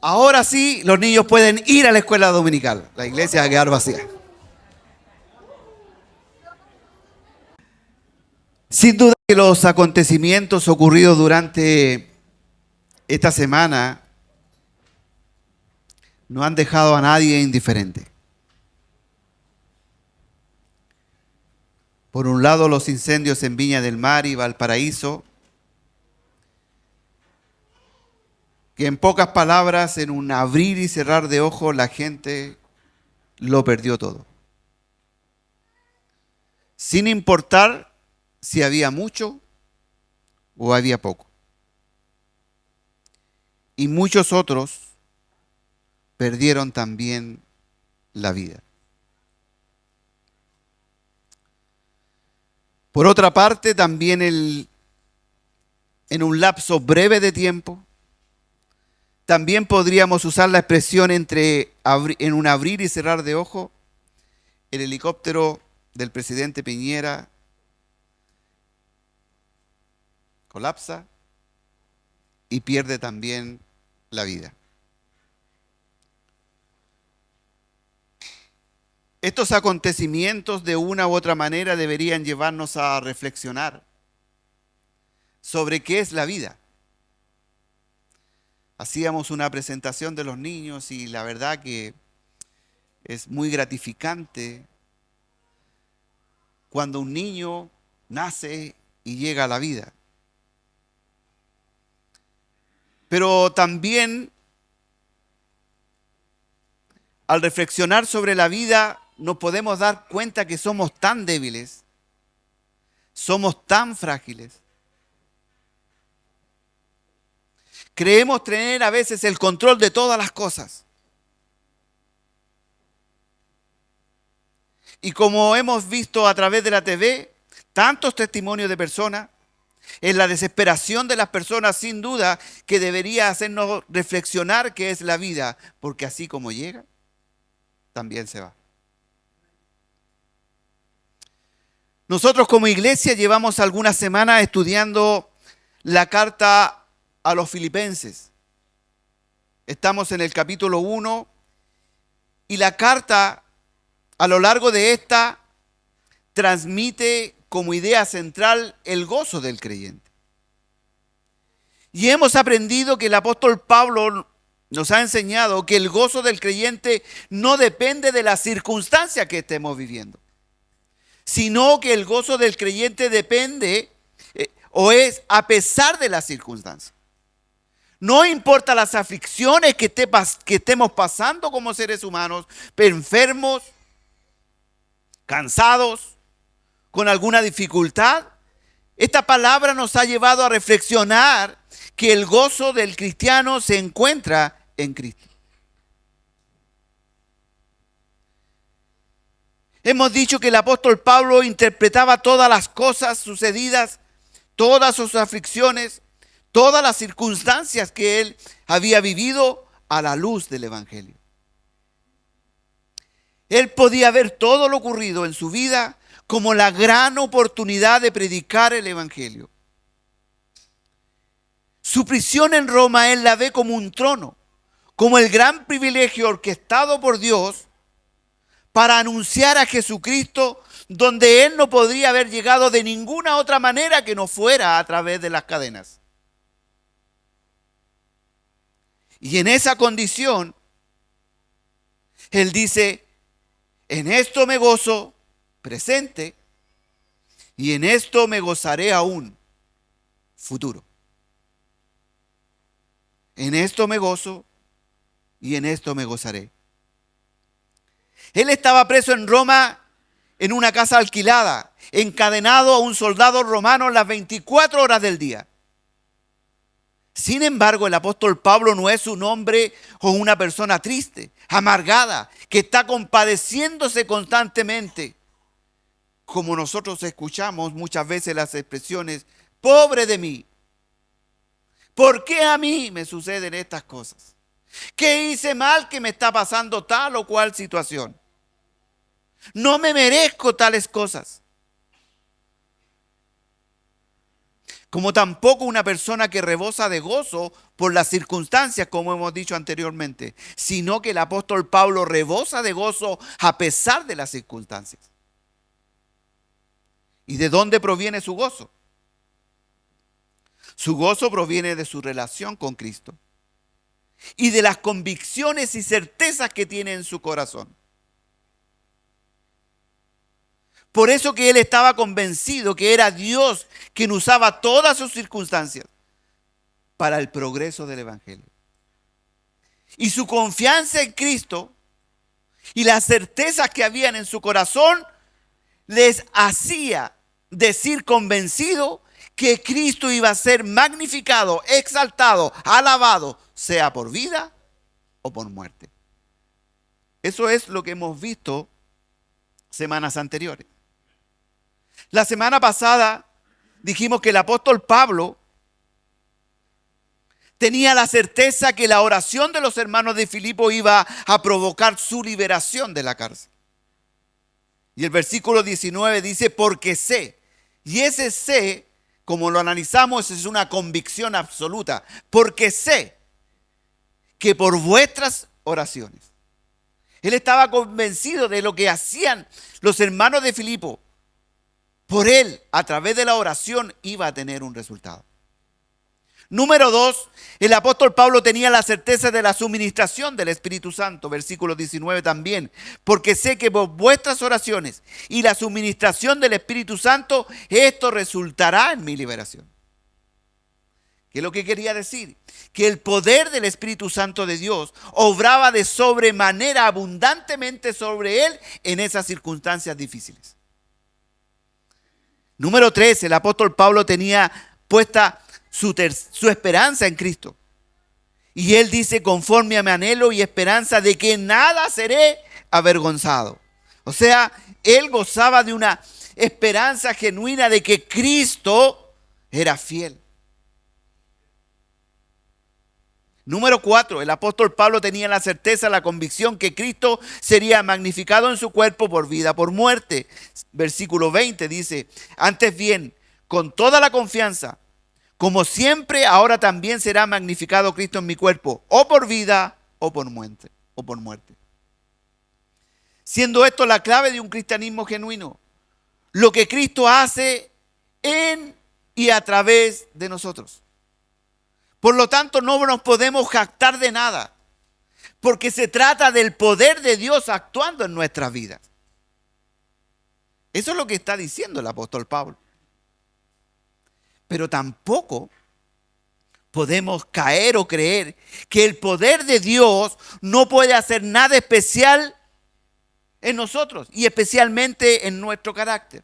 Ahora sí, los niños pueden ir a la escuela dominical. La iglesia va a quedar vacía. Sin duda que los acontecimientos ocurridos durante esta semana no han dejado a nadie indiferente. Por un lado, los incendios en Viña del Mar y Valparaíso, que en pocas palabras, en un abrir y cerrar de ojos, la gente lo perdió todo. Sin importar si había mucho o había poco. Y muchos otros perdieron también la vida. Por otra parte, también en un lapso breve de tiempo, también podríamos usar la expresión en un abrir y cerrar de ojo, el helicóptero del presidente Piñera colapsa y pierde también la vida. Estos acontecimientos de una u otra manera deberían llevarnos a reflexionar sobre qué es la vida. Hacíamos una presentación de los niños y la verdad que es muy gratificante cuando un niño nace y llega a la vida. Pero también al reflexionar sobre la vida nos podemos dar cuenta que somos tan débiles, somos tan frágiles. Creemos tener a veces el control de todas las cosas. Y como hemos visto a través de la TV, tantos testimonios de personas, en la desesperación de las personas, sin duda que debería hacernos reflexionar qué es la vida, porque así como llega, también se va. Nosotros como iglesia llevamos algunas semanas estudiando la carta a los filipenses. Estamos en el capítulo 1 y la carta a lo largo de esta transmite como idea central el gozo del creyente. Y hemos aprendido que el apóstol Pablo nos ha enseñado que el gozo del creyente no depende de la circunstancia que estemos viviendo, sino que el gozo del creyente depende o es a pesar de las circunstancias. No importa las aflicciones que estemos pasando como seres humanos, enfermos, cansados, con alguna dificultad. Esta palabra nos ha llevado a reflexionar que el gozo del cristiano se encuentra en Cristo. Hemos dicho que el apóstol Pablo interpretaba todas las cosas sucedidas, todas sus aflicciones, todas las circunstancias que él había vivido a la luz del Evangelio. Él podía ver todo lo ocurrido en su vida como la gran oportunidad de predicar el Evangelio. Su prisión en Roma él la ve como un trono, como el gran privilegio orquestado por Dios para anunciar a Jesucristo donde él no podría haber llegado de ninguna otra manera que no fuera a través de las cadenas. Y en esa condición, él dice, en esto me gozo presente y en esto me gozaré aún futuro. En esto me gozo y en esto me gozaré. Él estaba preso en Roma en una casa alquilada, encadenado a un soldado romano las 24 horas del día. Sin embargo, el apóstol Pablo no es un hombre o una persona triste, amargada, que está compadeciéndose constantemente. Como nosotros escuchamos muchas veces las expresiones, pobre de mí. ¿Por qué a mí me suceden estas cosas? ¿Qué hice mal que me está pasando tal o cual situación? No me merezco tales cosas. como tampoco una persona que rebosa de gozo por las circunstancias, como hemos dicho anteriormente, sino que el apóstol Pablo rebosa de gozo a pesar de las circunstancias. ¿Y de dónde proviene su gozo? Su gozo proviene de su relación con Cristo y de las convicciones y certezas que tiene en su corazón. Por eso que él estaba convencido que era Dios quien usaba todas sus circunstancias para el progreso del Evangelio. Y su confianza en Cristo y las certezas que habían en su corazón les hacía decir convencido que Cristo iba a ser magnificado, exaltado, alabado, sea por vida o por muerte. Eso es lo que hemos visto semanas anteriores. La semana pasada dijimos que el apóstol Pablo tenía la certeza que la oración de los hermanos de Filipo iba a provocar su liberación de la cárcel. Y el versículo 19 dice, porque sé, y ese sé, como lo analizamos, es una convicción absoluta, porque sé que por vuestras oraciones. Él estaba convencido de lo que hacían los hermanos de Filipo. Por él, a través de la oración, iba a tener un resultado. Número 2, el apóstol Pablo tenía la certeza de la suministración del Espíritu Santo, versículo 19 también, porque sé que por vuestras oraciones y la suministración del Espíritu Santo, esto resultará en mi liberación. ¿Qué es lo que quería decir? Que el poder del Espíritu Santo de Dios obraba de sobremanera abundantemente sobre él en esas circunstancias difíciles. Número 3, el apóstol Pablo tenía puesta su esperanza en Cristo. Y él dice, conforme a mi anhelo y esperanza de que nada seré avergonzado. O sea, él gozaba de una esperanza genuina de que Cristo era fiel. Número 4, el apóstol Pablo tenía la certeza, la convicción que Cristo sería magnificado en su cuerpo por vida, por muerte. Versículo 20 dice, antes bien, con toda la confianza, como siempre, ahora también será magnificado Cristo en mi cuerpo, o por vida o por muerte. Siendo esto la clave de un cristianismo genuino, lo que Cristo hace en y a través de nosotros. Por lo tanto, no nos podemos jactar de nada, porque se trata del poder de Dios actuando en nuestras vidas. Eso es lo que está diciendo el apóstol Pablo. Pero tampoco podemos caer o creer que el poder de Dios no puede hacer nada especial en nosotros y especialmente en nuestro carácter.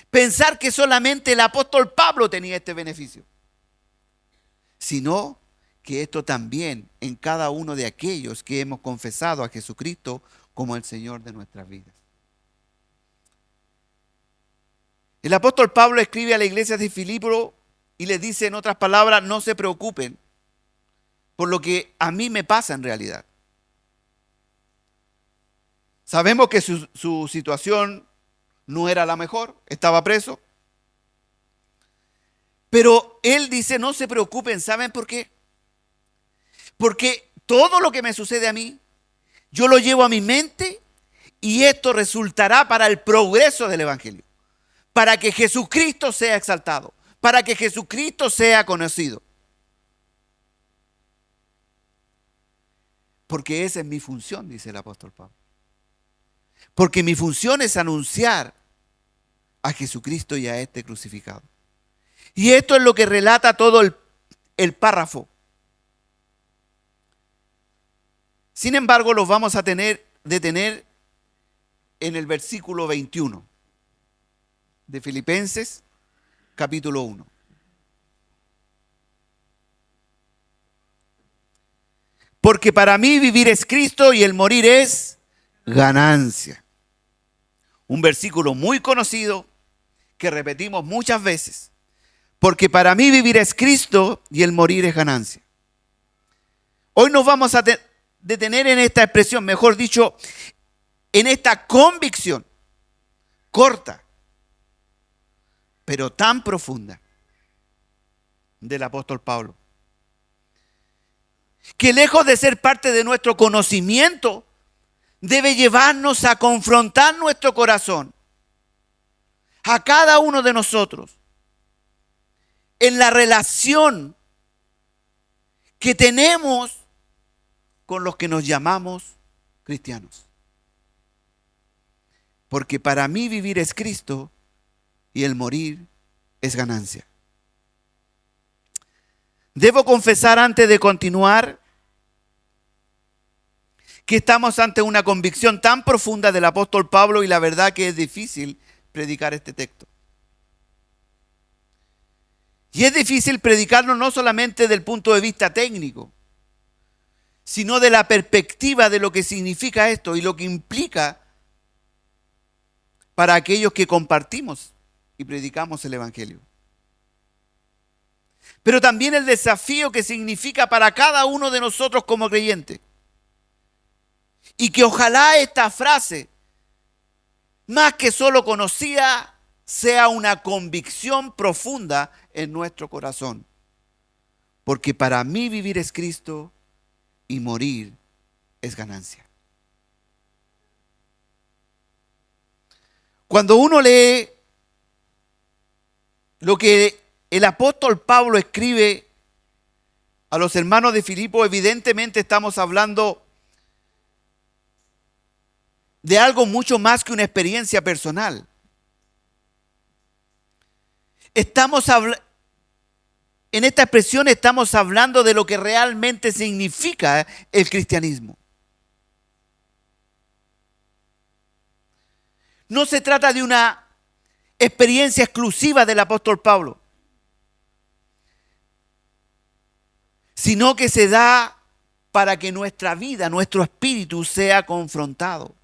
Pensar que solamente el apóstol Pablo tenía este beneficio, sino que esto también en cada uno de aquellos que hemos confesado a Jesucristo como el Señor de nuestras vidas. El apóstol Pablo escribe a la iglesia de Filipo y les dice en otras palabras, no se preocupen por lo que a mí me pasa en realidad. Sabemos que su situación no era la mejor, estaba preso. Pero él dice, no se preocupen, ¿saben por qué? Porque todo lo que me sucede a mí, yo lo llevo a mi mente y esto resultará para el progreso del Evangelio. Para que Jesucristo sea exaltado, para que Jesucristo sea conocido. Porque esa es mi función, dice el apóstol Pablo. Porque mi función es anunciar a Jesucristo y a este crucificado. Y esto es lo que relata todo el párrafo. Sin embargo, los vamos a detener en el versículo 21 de Filipenses, capítulo 1. Porque para mí vivir es Cristo y el morir es ganancia. Un versículo muy conocido que repetimos muchas veces. Porque para mí vivir es Cristo y el morir es ganancia. Hoy nos vamos a detener en esta expresión, mejor dicho, en esta convicción corta, pero tan profunda. del apóstol Pablo. Que lejos de ser parte de nuestro conocimiento, debe llevarnos a confrontar nuestro corazón, a cada uno de nosotros, en la relación que tenemos con los que nos llamamos cristianos. Porque para mí vivir es Cristo y el morir es ganancia. Debo confesar antes de continuar que estamos ante una convicción tan profunda del apóstol Pablo y la verdad que es difícil predicar este texto. Y es difícil predicarlo no solamente desde el punto de vista técnico, sino de la perspectiva de lo que significa esto y lo que implica para aquellos que compartimos y predicamos el Evangelio. Pero también el desafío que significa para cada uno de nosotros como creyentes. Y que ojalá esta frase, más que solo conocida, sea una convicción profunda en nuestro corazón. Porque para mí vivir es Cristo y morir es ganancia. Cuando uno lee lo que el apóstol Pablo escribe a los hermanos de Filipo, evidentemente estamos hablando de algo mucho más que una experiencia personal. En esta expresión estamos hablando de lo que realmente significa el cristianismo. No se trata de una experiencia exclusiva del apóstol Pablo, sino que se da para que nuestra vida, nuestro espíritu sea confrontado.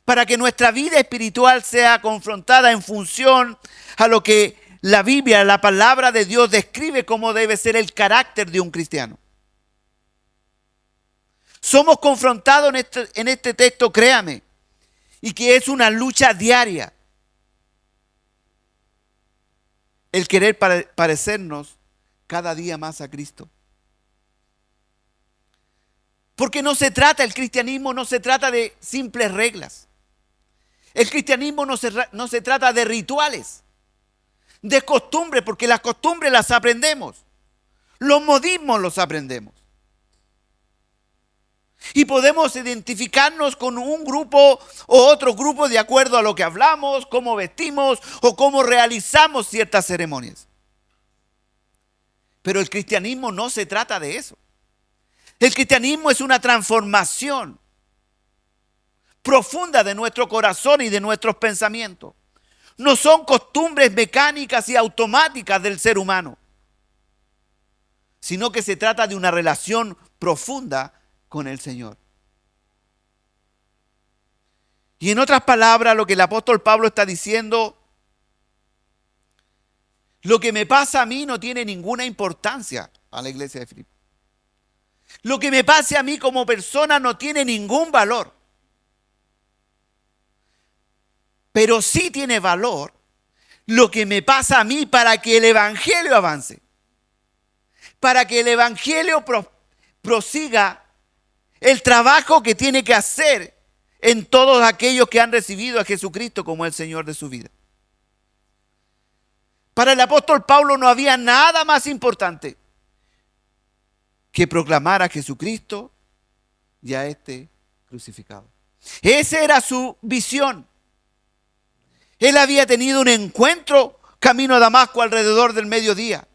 Para que nuestra vida espiritual sea confrontada en función a lo que la Biblia, la palabra de Dios, describe cómo debe ser el carácter de un cristiano. Somos confrontados en este texto, créame, y que es una lucha diaria. El querer parecernos cada día más a Cristo. Porque el cristianismo no se trata de simples reglas. El cristianismo no se trata de rituales, de costumbres, porque las costumbres las aprendemos. Los modismos los aprendemos. Y podemos identificarnos con un grupo o otro grupo de acuerdo a lo que hablamos, cómo vestimos o cómo realizamos ciertas ceremonias. Pero el cristianismo no se trata de eso. El cristianismo es una transformación profunda de nuestro corazón y de nuestros pensamientos. No son costumbres mecánicas y automáticas del ser humano, sino que se trata de una relación profunda con el Señor. Y en otras palabras, lo que el apóstol Pablo está diciendo, lo que me pasa a mí no tiene ninguna importancia a la iglesia de Filipo. Lo que me pase a mí como persona no tiene ningún valor. Pero sí tiene valor lo que me pasa a mí para que el Evangelio avance. Para que el Evangelio prosiga el trabajo que tiene que hacer en todos aquellos que han recibido a Jesucristo como el Señor de su vida. Para el apóstol Pablo no había nada más importante que proclamar a Jesucristo y a este crucificado. Esa era su visión. Él había tenido un encuentro camino a Damasco alrededor del mediodía.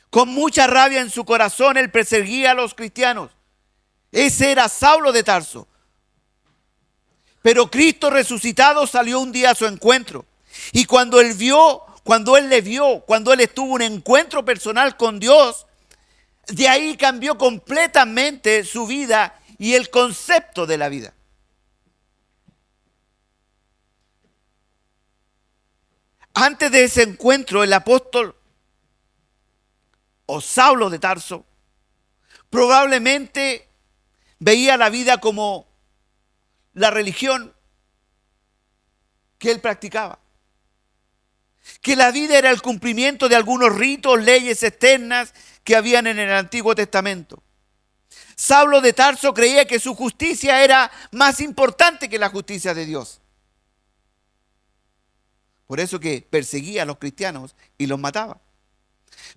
Con mucha rabia en su corazón, él perseguía a los cristianos. Ese era Saulo de Tarso. Pero Cristo resucitado salió un día a su encuentro. Y cuando él estuvo un encuentro personal con Dios, de ahí cambió completamente su vida y el concepto de la vida. Antes de ese encuentro, el apóstol o Saulo de Tarso probablemente veía la vida como la religión que él practicaba. que la vida era el cumplimiento de algunos ritos, leyes externas que habían en el Antiguo Testamento. Saulo de Tarso creía que su justicia era más importante que la justicia de Dios. Por eso que perseguía a los cristianos y los mataba.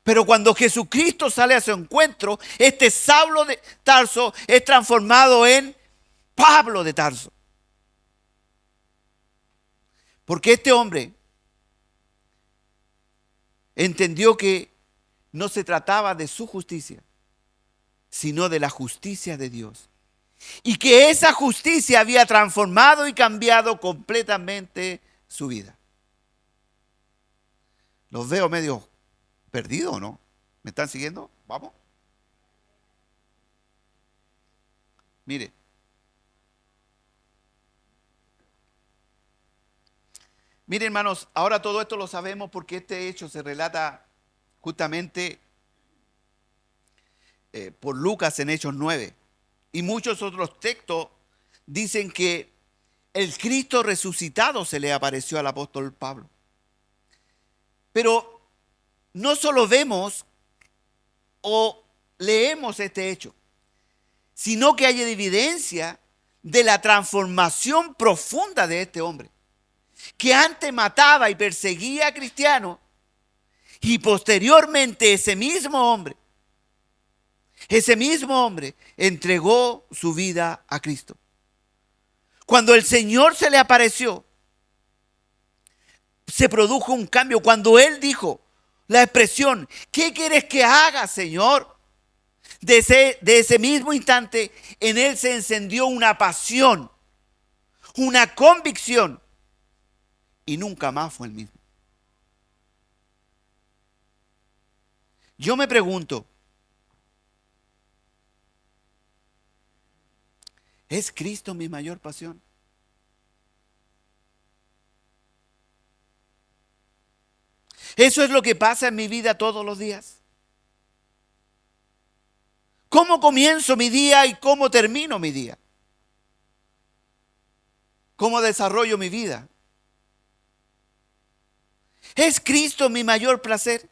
Pero cuando Jesucristo sale a su encuentro, este Saulo de Tarso es transformado en Pablo de Tarso. Porque este hombre entendió que no se trataba de su justicia, sino de la justicia de Dios. Y que esa justicia había transformado y cambiado completamente su vida. Los veo medio perdidos, ¿no? ¿Me están siguiendo? ¿Vamos? Mire. Mire, hermanos, ahora todo esto lo sabemos porque este hecho se relata justamente por Lucas en Hechos 9. Y muchos otros textos dicen que el Cristo resucitado se le apareció al apóstol Pablo. Pero no solo vemos o leemos este hecho, sino que hay evidencia de la transformación profunda de este hombre, que antes mataba y perseguía a cristianos, y posteriormente ese mismo hombre entregó su vida a Cristo. Cuando el Señor se le apareció, se produjo un cambio. Cuando Él dijo la expresión, ¿qué quieres que haga, Señor? De ese mismo instante, en Él se encendió una pasión, una convicción, y nunca más fue el mismo. Yo me pregunto, ¿es Cristo mi mayor pasión? ¿Eso es lo que pasa en mi vida todos los días? ¿Cómo comienzo mi día y cómo termino mi día? ¿Cómo desarrollo mi vida? ¿Es Cristo mi mayor placer?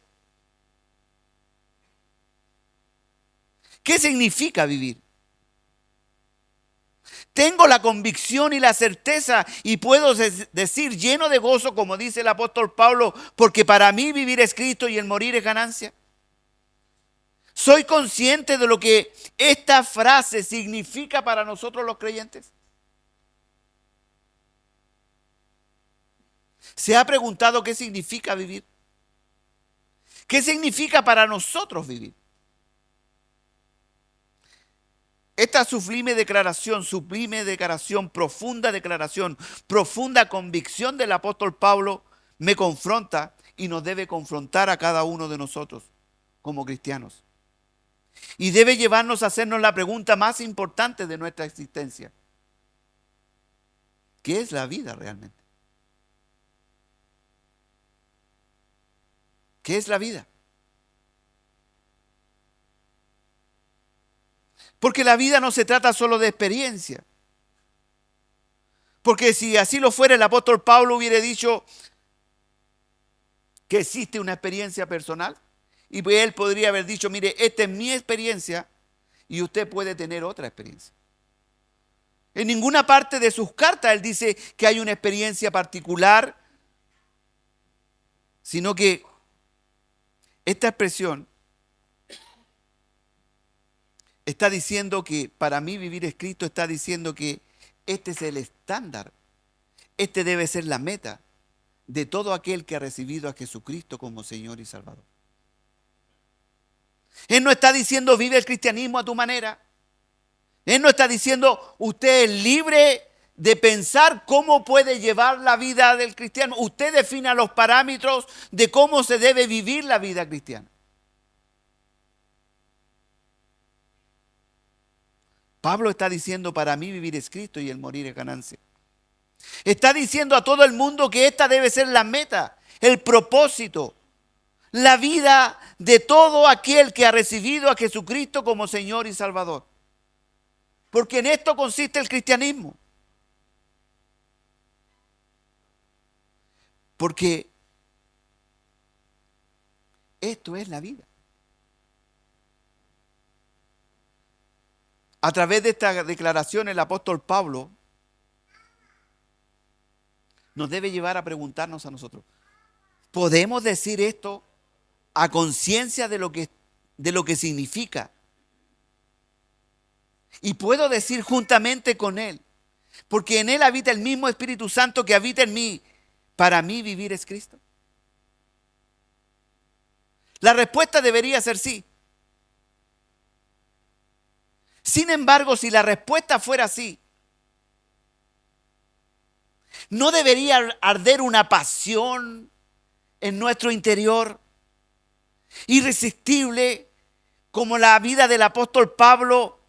¿Qué significa vivir? Tengo la convicción y la certeza y puedo decir lleno de gozo, como dice el apóstol Pablo, porque para mí vivir es Cristo y el morir es ganancia. ¿Soy consciente de lo que esta frase significa para nosotros los creyentes? ¿Se ha preguntado qué significa vivir? ¿Qué significa para nosotros vivir? Esta sublime declaración, profunda convicción del apóstol Pablo me confronta y nos debe confrontar a cada uno de nosotros como cristianos. Y debe llevarnos a hacernos la pregunta más importante de nuestra existencia. ¿Qué es la vida realmente? ¿Qué es la vida? Porque la vida no se trata solo de experiencia. Porque si así lo fuera, el apóstol Pablo hubiera dicho que existe una experiencia personal. Y él podría haber dicho, mire, esta es mi experiencia y usted puede tener otra experiencia. En ninguna parte de sus cartas él dice que hay una experiencia particular, sino que esta expresión está diciendo que para mí vivir es Cristo, está diciendo que este es el estándar, este debe ser la meta de todo aquel que ha recibido a Jesucristo como Señor y Salvador. Él no está diciendo vive el cristianismo a tu manera. Él no está diciendo usted es libre de pensar cómo puede llevar la vida del cristiano. Usted defina los parámetros de cómo se debe vivir la vida cristiana. Pablo está diciendo para mí vivir es Cristo y el morir es ganancia. Está diciendo a todo el mundo que esta debe ser la meta, el propósito, la vida de todo aquel que ha recibido a Jesucristo como Señor y Salvador. Porque en esto consiste el cristianismo. Porque Esto es la vida. A través de esta declaración el apóstol Pablo nos debe llevar a preguntarnos a nosotros, ¿podemos decir esto a conciencia de lo que significa? Y puedo decir juntamente con Él, porque en Él habita el mismo Espíritu Santo que habita en mí. Para mí vivir es Cristo. La respuesta debería ser sí. Sin embargo, si la respuesta fuera sí, ¿no debería arder una pasión en nuestro interior irresistible como la vida del apóstol Pablo?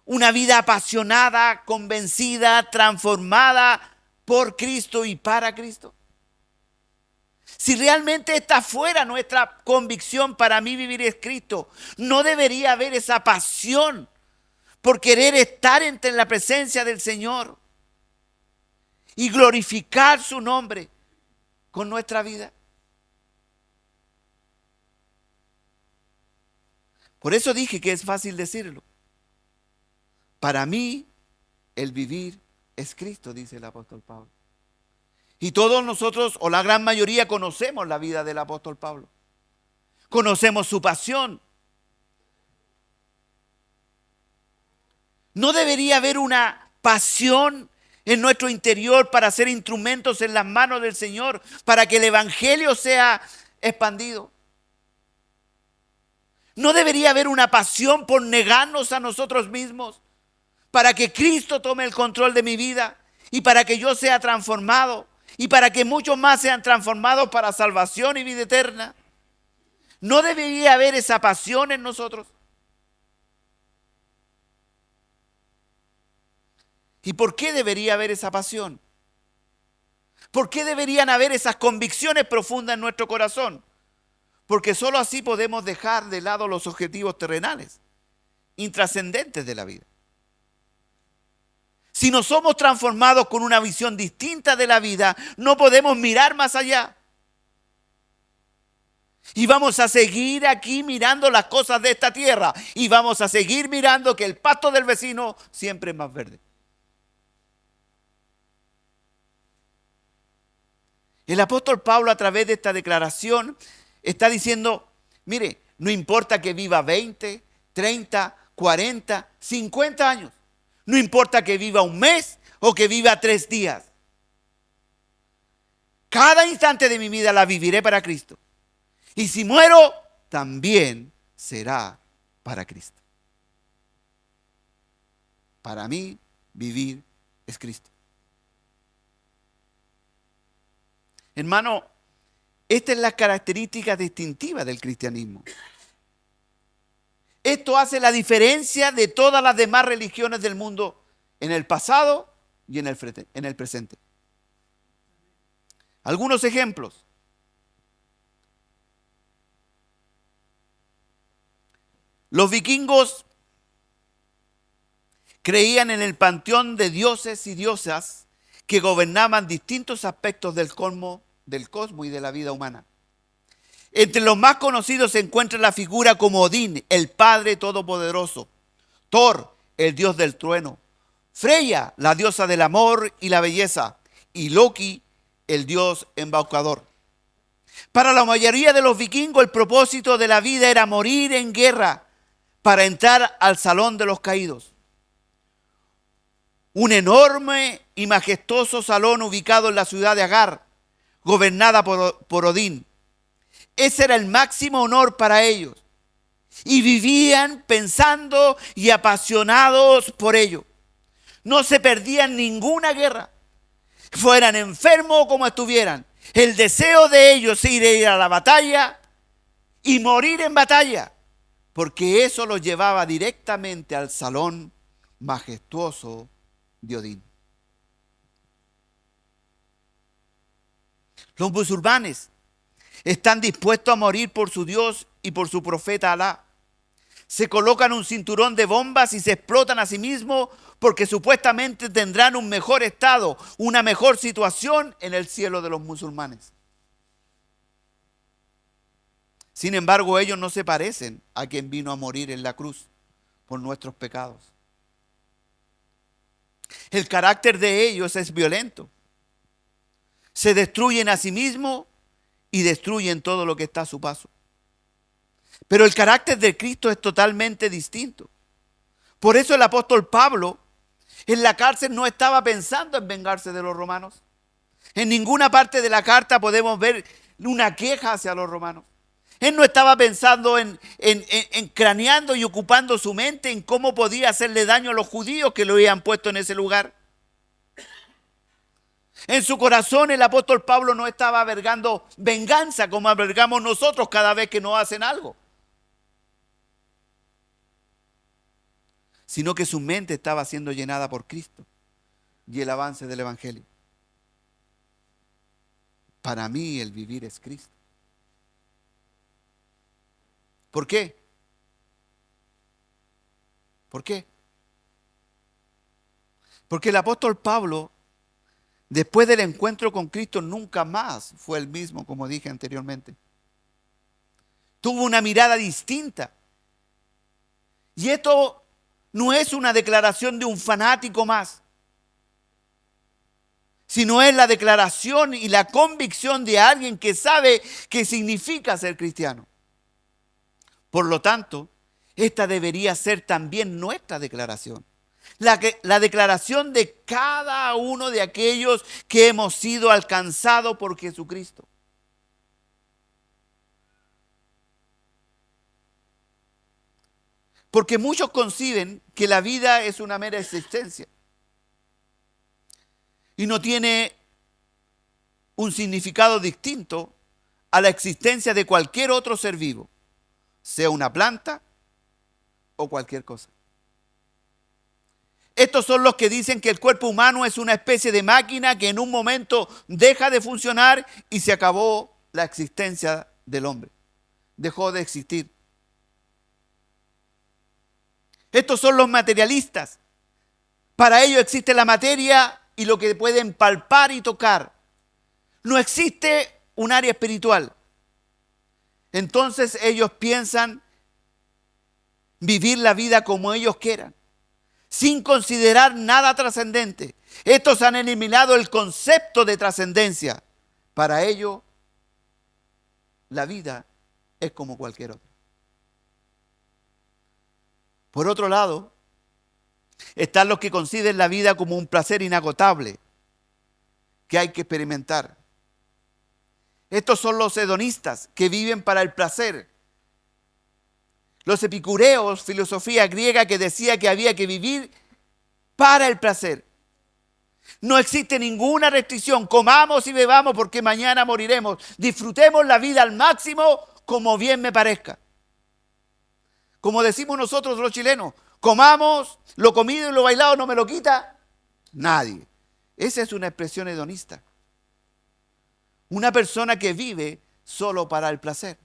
Una vida apasionada, convencida, transformada por Cristo y para Cristo. Si realmente esta fuera nuestra convicción, para mí vivir es Cristo, no debería haber esa pasión por querer estar entre la presencia del Señor y glorificar su nombre con nuestra vida. Por eso dije que es fácil decirlo. Para mí, el vivir es Cristo, dice el apóstol Pablo. Y todos nosotros, o la gran mayoría, conocemos la vida del apóstol Pablo. Conocemos su pasión. ¿No debería haber una pasión en nuestro interior para ser instrumentos en las manos del Señor, para que el evangelio sea expandido? ¿No debería haber una pasión por negarnos a nosotros mismos, para que Cristo tome el control de mi vida y para que yo sea transformado y para que muchos más sean transformados para salvación y vida eterna? ¿No debería haber esa pasión en nosotros? ¿Y por qué debería haber esa pasión? ¿Por qué deberían haber esas convicciones profundas en nuestro corazón? Porque sólo así podemos dejar de lado los objetivos terrenales, intrascendentes de la vida. Si no somos transformados con una visión distinta de la vida, no podemos mirar más allá. Y vamos a seguir aquí mirando las cosas de esta tierra. Y vamos a seguir mirando que el pasto del vecino siempre es más verde. El apóstol Pablo, a través de esta declaración, está diciendo, mire, no importa que viva 20, 30, 40, 50 años. No importa que viva un mes o que viva 3 días. Cada instante de mi vida la viviré para Cristo. Y si muero, también será para Cristo. Para mí, vivir es Cristo. Hermano, esta es la característica distintiva del cristianismo. Esto hace la diferencia de todas las demás religiones del mundo en el pasado y en el presente. Algunos ejemplos. Los vikingos creían en el panteón de dioses y diosas que gobernaban distintos aspectos del cosmos y de la vida humana. Entre los más conocidos se encuentra la figura como Odín, el Padre Todopoderoso; Thor, el dios del trueno; Freya, la diosa del amor y la belleza; y Loki, el dios embaucador. Para la mayoría de los vikingos, el propósito de la vida era morir en guerra para entrar al salón de los caídos. Un enorme y majestuoso salón ubicado en la ciudad de Agar, gobernada por Odín. Ese era el máximo honor para ellos. Y vivían pensando y apasionados por ello. No se perdían ninguna guerra. Fueran enfermos como estuvieran. El deseo de ellos era ir a la batalla y morir en batalla. Porque eso los llevaba directamente al salón majestuoso de Odín. Los musulmanes están dispuestos a morir por su Dios y por su profeta Alá. Se colocan un cinturón de bombas y se explotan a sí mismos porque supuestamente tendrán un mejor estado, una mejor situación en el cielo de los musulmanes. Sin embargo, ellos no se parecen a quien vino a morir en la cruz por nuestros pecados. El carácter de ellos es violento. Se destruyen a sí mismos y destruyen todo lo que está a su paso. Pero el carácter de Cristo es totalmente distinto. Por eso el apóstol Pablo en la cárcel no estaba pensando en vengarse de los romanos. En ninguna parte de la carta podemos ver una queja hacia los romanos. Él no estaba pensando en craneando y ocupando su mente en cómo podía hacerle daño a los judíos que lo habían puesto en ese lugar. En su corazón el apóstol Pablo no estaba albergando venganza como albergamos nosotros cada vez que nos hacen algo, sino que su mente estaba siendo llenada por Cristo y el avance del Evangelio. Para mí el vivir es Cristo. ¿Por qué? ¿Por qué? Porque el apóstol Pablo, después del encuentro con Cristo, nunca más fue el mismo, como dije anteriormente. Tuvo una mirada distinta. Y esto no es una declaración de un fanático más, sino es la declaración y la convicción de alguien que sabe qué significa ser cristiano. Por lo tanto, esta debería ser también nuestra declaración. La declaración de cada uno de aquellos que hemos sido alcanzados por Jesucristo. Porque muchos conciben que la vida es una mera existencia y no tiene un significado distinto a la existencia de cualquier otro ser vivo, sea una planta o cualquier cosa. Estos son los que dicen que el cuerpo humano es una especie de máquina que en un momento deja de funcionar y se acabó la existencia del hombre. Dejó de existir. Estos son los materialistas. Para ellos existe la materia y lo que pueden palpar y tocar. No existe un área espiritual. Entonces ellos piensan vivir la vida como ellos quieran, sin considerar nada trascendente. Estos han eliminado el concepto de trascendencia. Para ellos, la vida es como cualquier otra. Por otro lado, están los que consideran la vida como un placer inagotable que hay que experimentar. Estos son los hedonistas que viven para el placer. Los epicureos, filosofía griega que decía que había que vivir para el placer. No existe ninguna restricción. Comamos y bebamos porque mañana moriremos. Disfrutemos la vida al máximo como bien me parezca. Como decimos nosotros los chilenos, comamos, lo comido y lo bailado no me lo quita nadie. Esa es una expresión hedonista. Una persona que vive solo para el placer.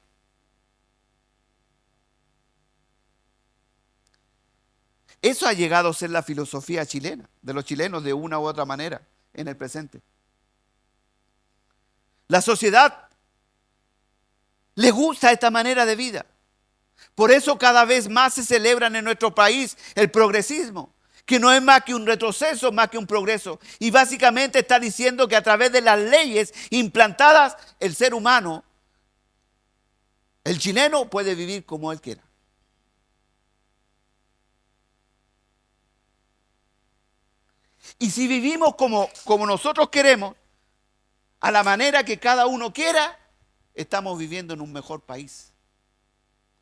Eso ha llegado a ser la filosofía chilena, de los chilenos de una u otra manera en el presente. La sociedad le gusta esta manera de vida. Por eso cada vez más se celebran en nuestro país el progresismo, que no es más que un retroceso, más que un progreso. Y básicamente está diciendo que a través de las leyes implantadas, el ser humano, el chileno, puede vivir como él quiera. Y si vivimos como nosotros queremos, a la manera que cada uno quiera, estamos viviendo en un mejor país.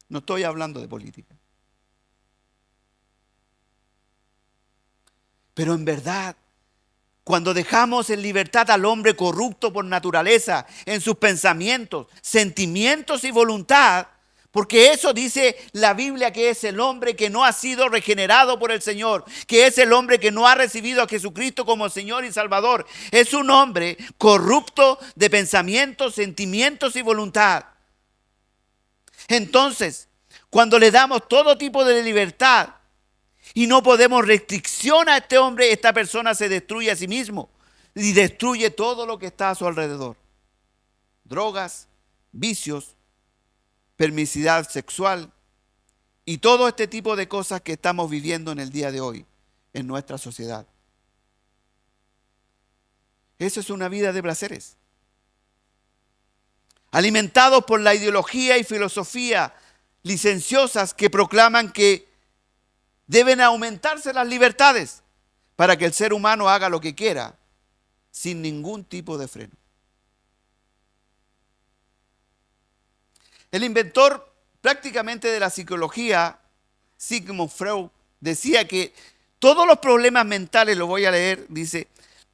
No estoy hablando de política. Pero en verdad, cuando dejamos en libertad al hombre corrupto por naturaleza, en sus pensamientos, sentimientos y voluntad, porque eso dice la Biblia que es el hombre que no ha sido regenerado por el Señor, que es el hombre que no ha recibido a Jesucristo como Señor y Salvador. Es un hombre corrupto de pensamientos, sentimientos y voluntad. Entonces, cuando le damos todo tipo de libertad y no podemos restricción a este hombre, esta persona se destruye a sí mismo y destruye todo lo que está a su alrededor. Drogas, vicios, permisividad sexual y todo este tipo de cosas que estamos viviendo en el día de hoy en nuestra sociedad. Eso es una vida de placeres, alimentados por la ideología y filosofía licenciosas que proclaman que deben aumentarse las libertades para que el ser humano haga lo que quiera sin ningún tipo de freno. El inventor prácticamente de la psicología, Sigmund Freud, decía que todos los problemas mentales, lo voy a leer, dice,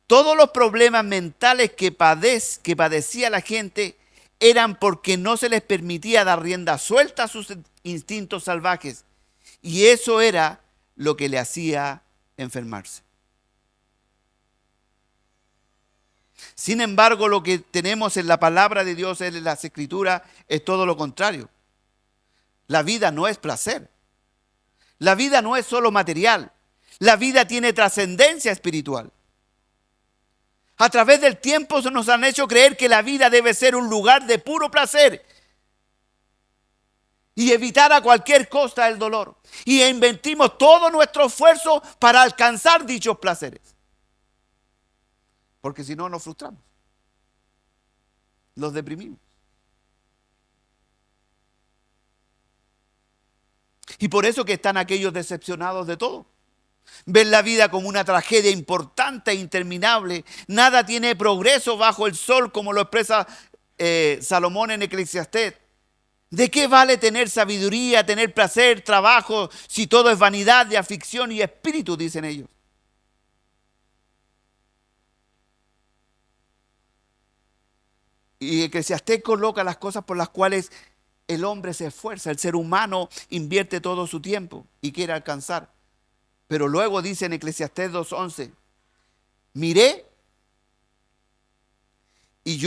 todos los problemas mentales que padecía la gente eran porque no se les permitía dar rienda suelta a sus instintos salvajes. Y eso era lo que le hacía enfermarse. Sin embargo, lo que tenemos en la palabra de Dios, en las Escrituras, es todo lo contrario. La vida no es placer. La vida no es solo material. La vida tiene trascendencia espiritual. A través del tiempo se nos han hecho creer que la vida debe ser un lugar de puro placer y evitar a cualquier costa el dolor. Y invertimos todo nuestro esfuerzo para alcanzar dichos placeres. Porque si no, nos frustramos. Los deprimimos. Y por eso que están aquellos decepcionados de todo. Ven la vida como una tragedia importante e interminable. Nada tiene progreso bajo el sol, como lo expresa Salomón en Eclesiastés. ¿De qué vale tener sabiduría, tener placer, trabajo, si todo es vanidad, de aflicción y espíritu, dicen ellos? Y Eclesiastés coloca las cosas por las cuales el hombre se esfuerza, el ser humano invierte todo su tiempo y quiere alcanzar. Pero luego dice en Eclesiastés 2:11, miré y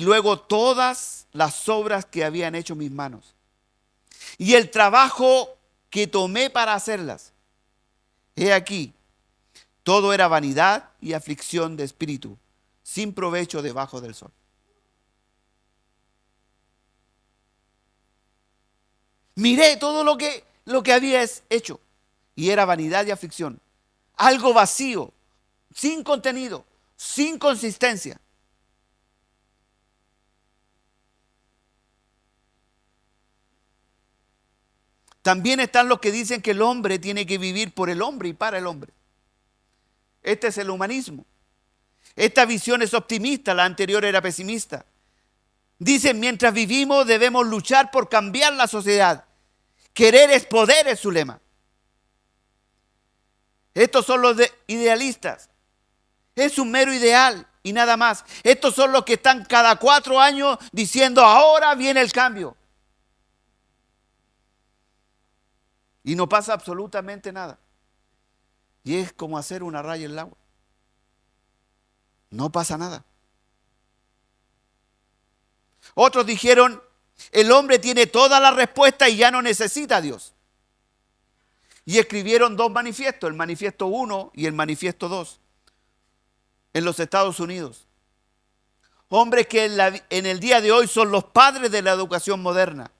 luego todas las obras que habían hecho mis manos y el trabajo que tomé para hacerlas. He aquí, todo era vanidad y aflicción de espíritu, sin provecho debajo del sol. Miré todo lo que habías hecho y era vanidad y aflicción. Algo vacío, sin contenido, sin consistencia. También están los que dicen que el hombre tiene que vivir por el hombre y para el hombre. Este es el humanismo. Esta visión es optimista, la anterior era pesimista. Dicen, mientras vivimos debemos luchar por cambiar la sociedad. Querer es poder, es su lema. Estos son los idealistas. Es un mero ideal y nada más. Estos son los que están cada 4 años diciendo, ahora viene el cambio. Y no pasa absolutamente nada. Y es como hacer una raya en el agua. No pasa nada. Otros dijeron, el hombre tiene toda la respuesta y ya no necesita a Dios. Y escribieron 2 manifiestos, el manifiesto 1 y el manifiesto 2, en los Estados Unidos. Hombres que en el día de hoy son los padres de la educación moderna.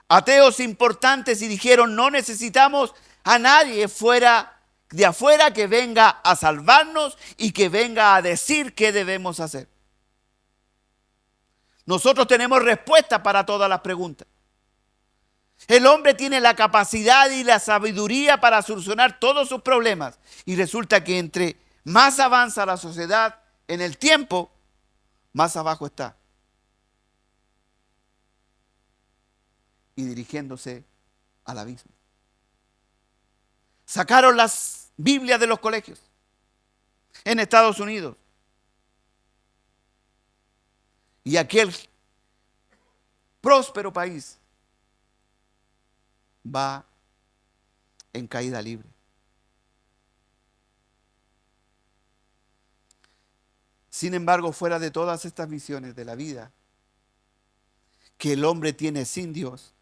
Ateos importantes, y dijeron, no necesitamos a nadie de afuera que venga a salvarnos y que venga a decir qué debemos hacer. Nosotros tenemos respuesta para todas las preguntas. El hombre tiene la capacidad y la sabiduría para solucionar todos sus problemas. Y resulta que entre más avanza la sociedad en el tiempo, más abajo está. Y dirigiéndose al abismo. Sacaron las Biblias de los colegios en Estados Unidos. Y aquel próspero país va en caída libre. Sin embargo, fuera de todas estas visiones de la vida que el hombre tiene sin Dios,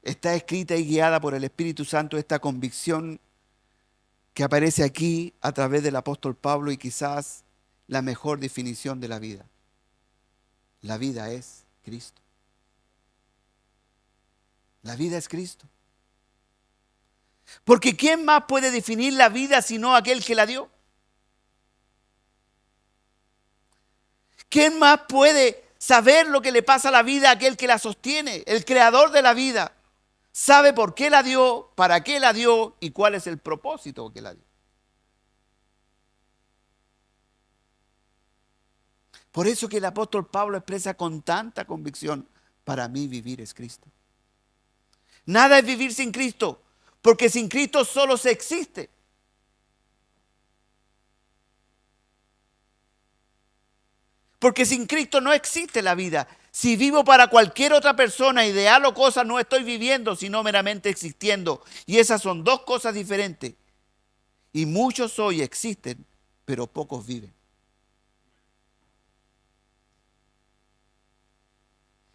está escrita y guiada por el Espíritu Santo esta convicción que aparece aquí a través del apóstol Pablo y quizás la mejor definición de la vida. La vida es Cristo. La vida es Cristo. Porque ¿quién más puede definir la vida sino aquel que la dio? ¿Quién más puede saber lo que le pasa a la vida a aquel que la sostiene? El creador de la vida sabe por qué la dio, para qué la dio y cuál es el propósito que la dio. Por eso que el apóstol Pablo expresa con tanta convicción: para mí vivir es Cristo. Nada es vivir sin Cristo, porque sin Cristo solo se existe. Porque sin Cristo no existe la vida. Si vivo para cualquier otra persona, ideal o cosa, no estoy viviendo, sino meramente existiendo. Y esas son dos cosas diferentes. Y muchos hoy existen, pero pocos viven.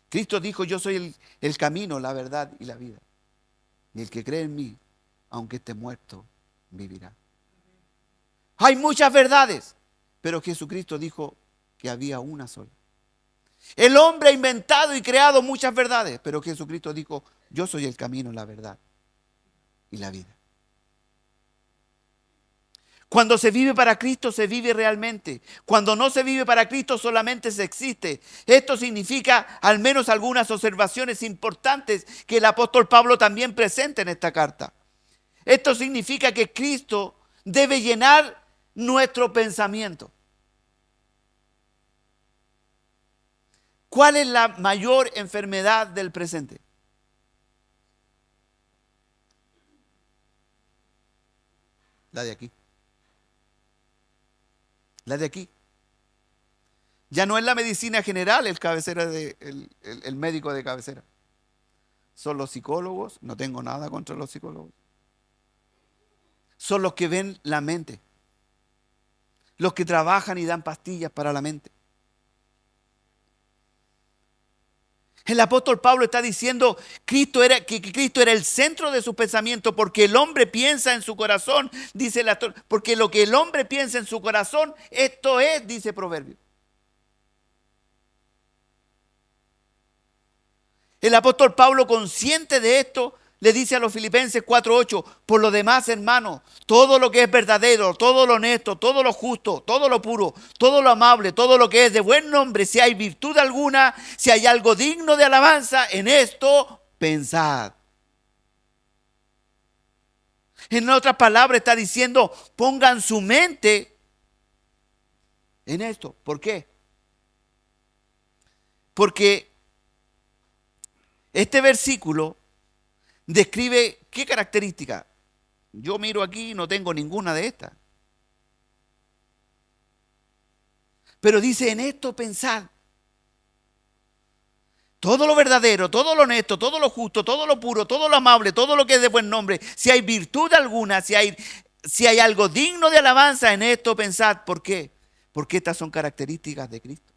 Cristo dijo: yo soy el camino, la verdad y la vida. Y el que cree en mí, aunque esté muerto, vivirá. Hay muchas verdades, pero Jesucristo dijo que había una sola. El hombre ha inventado y creado muchas verdades, pero Jesucristo dijo: yo soy el camino, la verdad y la vida. Cuando se vive para Cristo, se vive realmente. Cuando no se vive para Cristo, solamente se existe. Esto significa al menos algunas observaciones importantes que el apóstol Pablo también presenta en esta carta. Esto significa que Cristo debe llenar nuestro pensamiento. ¿Cuál es la mayor enfermedad del presente? La de aquí. La de aquí. Ya no es la medicina general el médico de cabecera. Son los psicólogos, no tengo nada contra los psicólogos. Son los que ven la mente. Los que trabajan y dan pastillas para la mente. El apóstol Pablo está diciendo que Cristo era el centro de su pensamiento, porque el hombre piensa en su corazón, porque lo que el hombre piensa en su corazón, esto es, dice Proverbio. El apóstol Pablo, consciente de esto, le dice a los Filipenses 4:8: por lo demás, hermanos, todo lo que es verdadero, todo lo honesto, todo lo justo, todo lo puro, todo lo amable, todo lo que es de buen nombre, si hay virtud alguna, si hay algo digno de alabanza, en esto pensad. En otras palabras está diciendo: pongan su mente en esto. ¿Por qué? Porque este versículo describe qué característica. Yo miro aquí y no tengo ninguna de estas. Pero dice: en esto pensad. Todo lo verdadero, todo lo honesto, todo lo justo, todo lo puro, todo lo amable, todo lo que es de buen nombre, si hay virtud alguna, si hay algo digno de alabanza, en esto pensad. ¿Por qué? Porque estas son características de Cristo.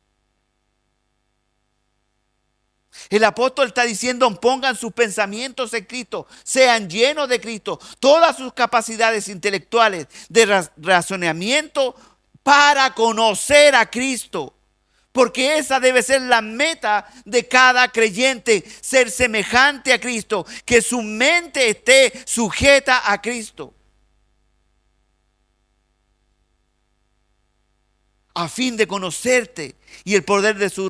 El apóstol está diciendo: pongan sus pensamientos en Cristo, sean llenos de Cristo, todas sus capacidades intelectuales de razonamiento para conocer a Cristo. Porque esa debe ser la meta de cada creyente: ser semejante a Cristo, que su mente esté sujeta a Cristo, a fin de conocerte y el poder de su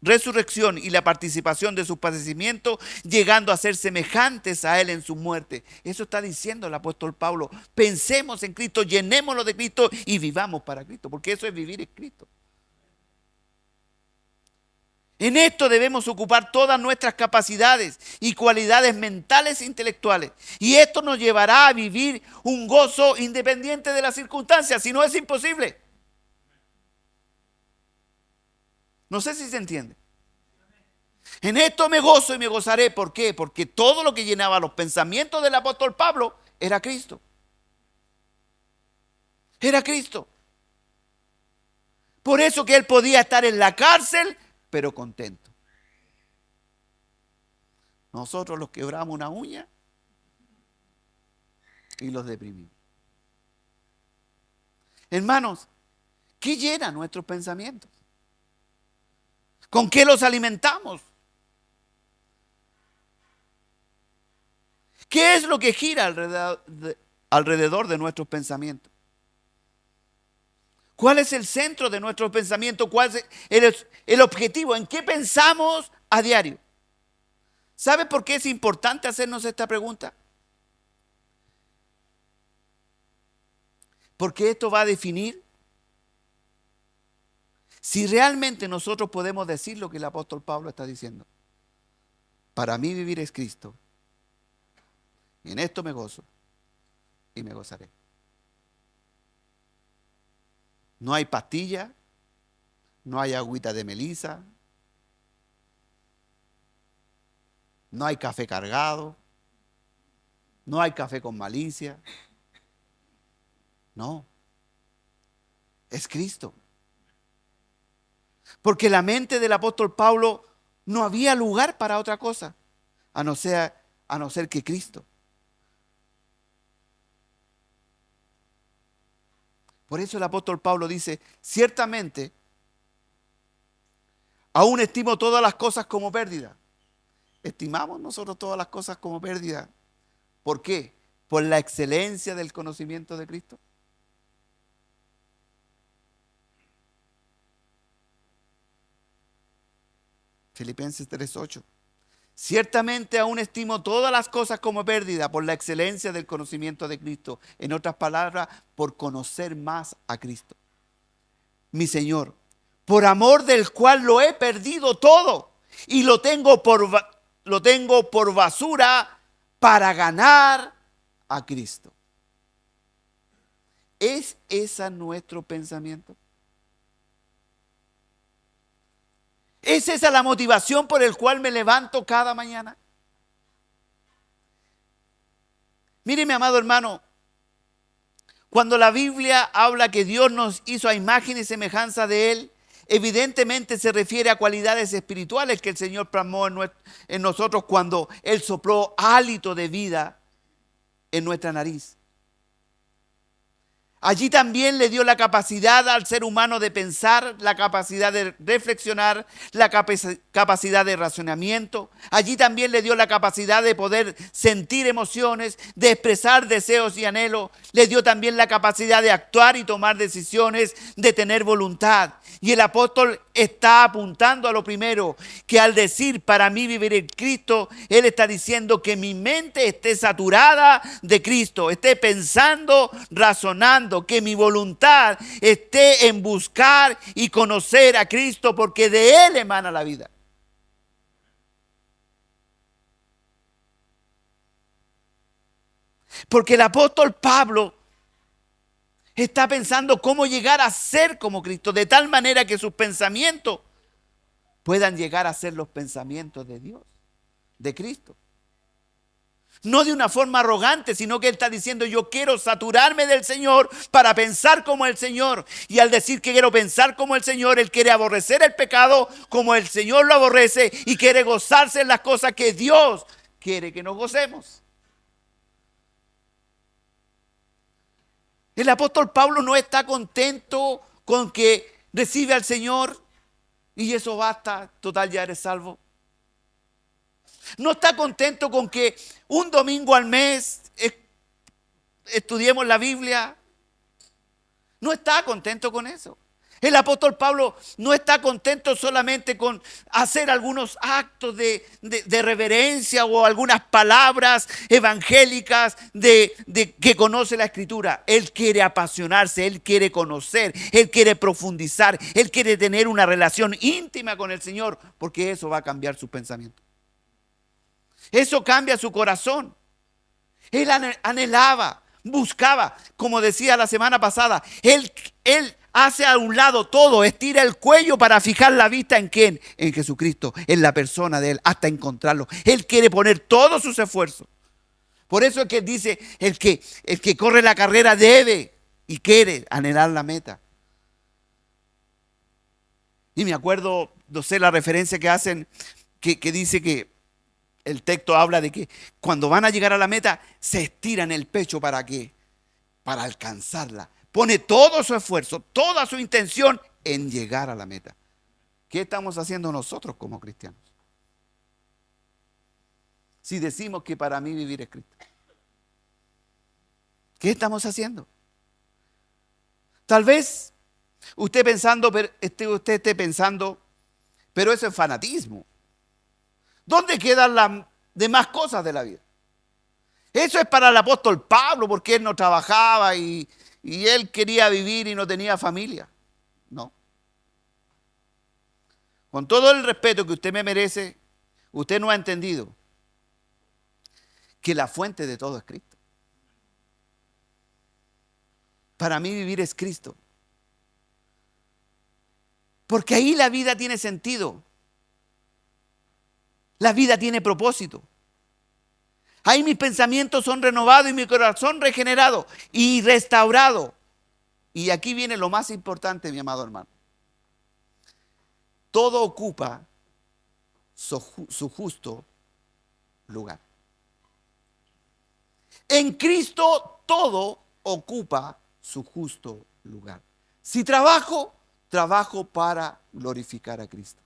resurrección y la participación de sus padecimientos, llegando a ser semejantes a Él en su muerte. Eso está diciendo el apóstol Pablo. Pensemos en Cristo, llenémoslo de Cristo y vivamos para Cristo, porque eso es vivir en Cristo. En esto debemos ocupar todas nuestras capacidades y cualidades mentales e intelectuales. Y esto nos llevará a vivir un gozo independiente de las circunstancias, si no es imposible. No sé si se entiende. En esto me gozo y me gozaré. ¿Por qué? Porque todo lo que llenaba los pensamientos del apóstol Pablo era Cristo. Era Cristo. Por eso que él podía estar en la cárcel, pero contento. Nosotros los quebramos una uña y los deprimimos. Hermanos, ¿qué llena nuestros pensamientos? ¿Con qué los alimentamos? ¿Qué es lo que gira alrededor de nuestros pensamientos? ¿Cuál es el centro de nuestros pensamientos? ¿Cuál es el objetivo? ¿En qué pensamos a diario? ¿Sabe por qué es importante hacernos esta pregunta? Porque esto va a definir si realmente nosotros podemos decir lo que el apóstol Pablo está diciendo. Para mí vivir es Cristo. Y en esto me gozo y me gozaré. No hay pastilla, no hay agüita de melisa, no hay café cargado, no hay café con malicia. No, es Cristo. Porque la mente del apóstol Pablo no había lugar para otra cosa, a no ser que Cristo. Por eso el apóstol Pablo dice, ciertamente, aún estimo todas las cosas como pérdida. ¿Estimamos nosotros todas las cosas como pérdida? ¿Por qué? Por la excelencia del conocimiento de Cristo. Filipenses 3:8. Ciertamente aún estimo todas las cosas como pérdida por la excelencia del conocimiento de Cristo. En otras palabras, por conocer más a Cristo. Mi Señor, por amor del cual lo he perdido todo y lo tengo por basura para ganar a Cristo. ¿Es ese nuestro pensamiento? ¿Es esa la motivación por la cual me levanto cada mañana? Mire, mi amado hermano, cuando la Biblia habla que Dios nos hizo a imagen y semejanza de Él, evidentemente se refiere a cualidades espirituales que el Señor plasmó en nosotros cuando Él sopló hálito de vida en nuestra nariz. Allí también le dio la capacidad al ser humano de pensar, la capacidad de reflexionar, la capacidad de razonamiento. Allí también le dio la capacidad de poder sentir emociones, de expresar deseos y anhelos. Le dio también la capacidad de actuar y tomar decisiones, de tener voluntad. Y el apóstol está apuntando a lo primero, que al decir para mí vivir en Cristo, él está diciendo que mi mente esté saturada de Cristo, esté pensando, razonando, que mi voluntad esté en buscar y conocer a Cristo, porque de Él emana la vida. Porque el apóstol Pablo está pensando cómo llegar a ser como Cristo, de tal manera que sus pensamientos puedan llegar a ser los pensamientos de Dios, de Cristo. No de una forma arrogante, sino que él está diciendo, yo quiero saturarme del Señor para pensar como el Señor. Y al decir que quiero pensar como el Señor, él quiere aborrecer el pecado como el Señor lo aborrece y quiere gozarse en las cosas que Dios quiere que nos gocemos. El apóstol Pablo no está contento con que recibe al Señor y eso basta, total, ya eres salvo. No está contento con que un domingo al mes estudiemos la Biblia. No está contento con eso. El apóstol Pablo no está contento solamente con hacer algunos actos de reverencia o algunas palabras evangélicas de que conoce la Escritura. Él quiere apasionarse, él quiere conocer, él quiere profundizar, él quiere tener una relación íntima con el Señor, porque eso va a cambiar su pensamiento. Eso cambia su corazón. Él anhelaba, buscaba, como decía la semana pasada, él hace a un lado todo, estira el cuello para fijar la vista ¿en quién? En Jesucristo, en la persona de Él, hasta encontrarlo. Él quiere poner todos sus esfuerzos. Por eso es que dice, el que corre la carrera debe y quiere anhelar la meta. Y me acuerdo, no sé, la referencia que hacen, que dice que el texto habla de que cuando van a llegar a la meta, se estiran el pecho ¿para qué? Para alcanzarla. Pone todo su esfuerzo, toda su intención en llegar a la meta. ¿Qué estamos haciendo nosotros como cristianos? Si decimos que para mí vivir es Cristo, ¿qué estamos haciendo? Tal vez usted esté pensando, pero eso es fanatismo. ¿Dónde quedan las demás cosas de la vida? Eso es para el apóstol Pablo, porque él no trabajaba y él quería vivir y no tenía familia. No. Con todo el respeto que usted me merece, usted no ha entendido que la fuente de todo es Cristo. Para mí vivir es Cristo. Porque ahí la vida tiene sentido. La vida tiene propósito. Ahí mis pensamientos son renovados y mi corazón regenerado y restaurado. Y aquí viene lo más importante, mi amado hermano. Todo ocupa su justo lugar. En Cristo todo ocupa su justo lugar. Si trabajo, trabajo para glorificar a Cristo.